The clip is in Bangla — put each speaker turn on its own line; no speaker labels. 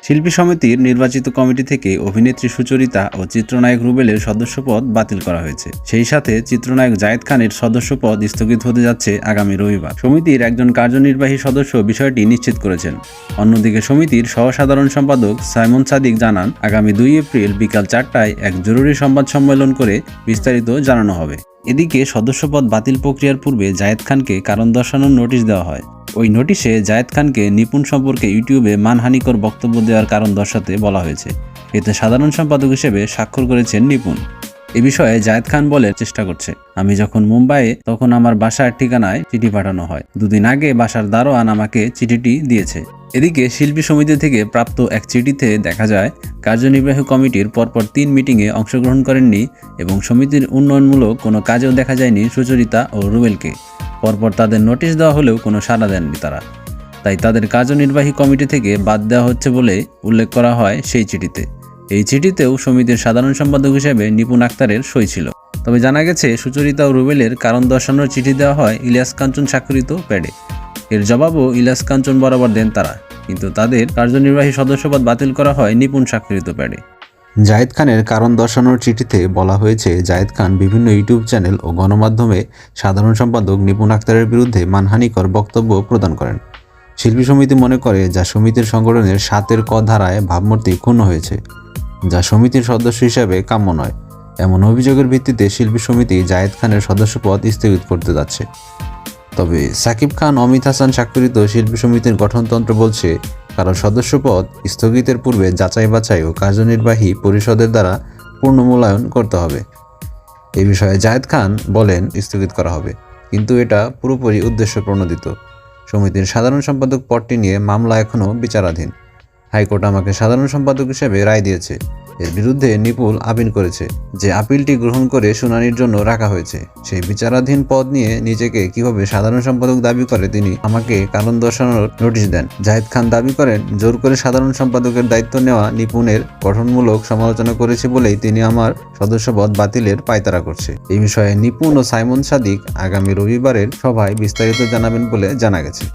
শিল্পী সমিতির নির্বাচিত কমিটি থেকে অভিনেত্রী সুচরিতা ও চিত্রনায়ক রুবেলের সদস্যপদ বাতিল করা হয়েছে। সেই সাথে চিত্রনায়ক জায়েদ খানের সদস্যপদ স্থগিত হতে যাচ্ছে আগামী রবিবার। সমিতির একজন কার্যনির্বাহী সদস্য বিষয়টি নিশ্চিত করেছেন। অন্যদিকে সমিতির সহসাধারণ সম্পাদক সাইমন সাদিক জানান, আগামী 2 এপ্রিল বিকাল 4টায় এক জরুরি সংবাদ সম্মেলন করে বিস্তারিত জানানো হবে। এদিকে সদস্যপদ বাতিল প্রক্রিয়ার পূর্বে জায়েদ খানকে কারণ দর্শানোর নোটিশ দেওয়া হয়। ওই নোটিশে জায়েদ খানকে নিপুণ সম্পর্কে ইউটিউবে মানহানিকর বক্তব্য দেওয়ার কারণ দর্শাতে বলা হয়েছে। এতে সাধারণ সম্পাদক হিসেবে স্বাক্ষর করেছেন নিপুণ। এ বিষয়ে জায়েদ খান বলে চেষ্টা করছে, আমি যখন মুম্বাইয়ে তখন আমার বাসার ঠিকানায় চিঠি পাঠানো হয়। 2 দিন আগে বাসার দারোয়ান আমাকে চিঠিটি দিয়েছে। এদিকে শিল্পী সমিতি থেকে প্রাপ্ত এক চিঠিতে দেখা যায়, কার্যনির্বাহী কমিটির পরপর 3 মিটিংয়ে অংশগ্রহণ করেননি এবং সমিতির উন্নয়নমূলক কোনো কাজেও দেখা যায়নি সুচরিতা ও রুবেলকে। পরপর তাদের নোটিশ দেওয়া হলেও কোনো সাড়া দেননি তারা। তাই তাদের কার্যনির্বাহী কমিটি থেকে বাদ দেওয়া হচ্ছে বলে উল্লেখ করা হয় সেই চিঠিতে। এই চিঠিতেও সমিতির সাধারণ সম্পাদক হিসেবে নিপুণ আক্তারের সই ছিল। তবে জানা গেছে, সুচরিতা ও রুবেলের কারণ দর্শানোর চিঠি দেওয়া হয় ইলিয়াস কাঞ্চন স্বাক্ষরিত প্যাডে। এর জবাবও ইলিয়াস কাঞ্চন বরাবর দেন তারা, কিন্তু তাদের কার্যনির্বাহী সদস্যপদ বাতিল করা হয় নিপুণ স্বাক্ষরিত প্যাডে।
জায়েদ খানের কারণ দর্শানোর চিঠিতে বলা হয়েছে, জায়েদ খান বিভিন্ন ইউটিউব চ্যানেল ও গণমাধ্যমে সাধারণ সম্পাদক নিপুণ আক্তারের বিরুদ্ধে মানহানিকর বক্তব্য প্রদান করেন। শিল্পী সমিতি মনে করে, যা সমিতির সংগঠনের 7 ক ধারায় ভাবমূর্তি ক্ষুণ্ণ হয়েছে, যা সমিতির সদস্য হিসাবে কাম্য নয়। এমন অভিযোগের ভিত্তিতে শিল্পী সমিতি জায়েদ খানের সদস্যপদ স্থগিত করতে যাচ্ছে। তবে সাকিব খান, অমিত হাসান স্বাক্ষরিত শিল্পী সমিতির গঠনতন্ত্র বলছে, কারো সদস্যপদ স্থগিতের পূর্বে যাচাই বাছাই ও কার্যনির্বাহী পরিষদের দ্বারা পূর্ণ মূল্যায়ন করতে হবে। এ বিষয়ে জায়েদ খান বলেন, স্থগিত করা হবে, কিন্তু এটা পুরোপুরি উদ্দেশ্য প্রণোদিত। সমিতির সাধারণ সম্পাদক পদটি নিয়ে মামলা এখনও বিচারাধীন। হাইকোর্ট আমাকে সাধারণ সম্পাদক হিসেবে রায় দিয়েছে। এর বিরুদ্ধে নিপুণ আপিল করেছে। যে আপিলটি গ্রহণ করে শুনানির জন্য রাখা হয়েছে, সেই বিচারাধীন পদ নিয়ে নিজেকে কিভাবে সাধারণ সম্পাদক দাবি করে তিনি আমাকে কারণ দর্শানোর নোটিশ দেন। জায়েদ খান দাবি করেন, জোর করে সাধারণ সম্পাদকের দায়িত্ব নেওয়া নিপুণের গঠনমূলক সমালোচনা করেছে বলেই তিনি আমার সদস্যপদ বাতিলের পায়তারা করছে। এই বিষয়ে নিপুণ ও সাইমন সাদিক আগামী রবিবারের সভায় বিস্তারিত জানাবেন বলে জানা গেছে।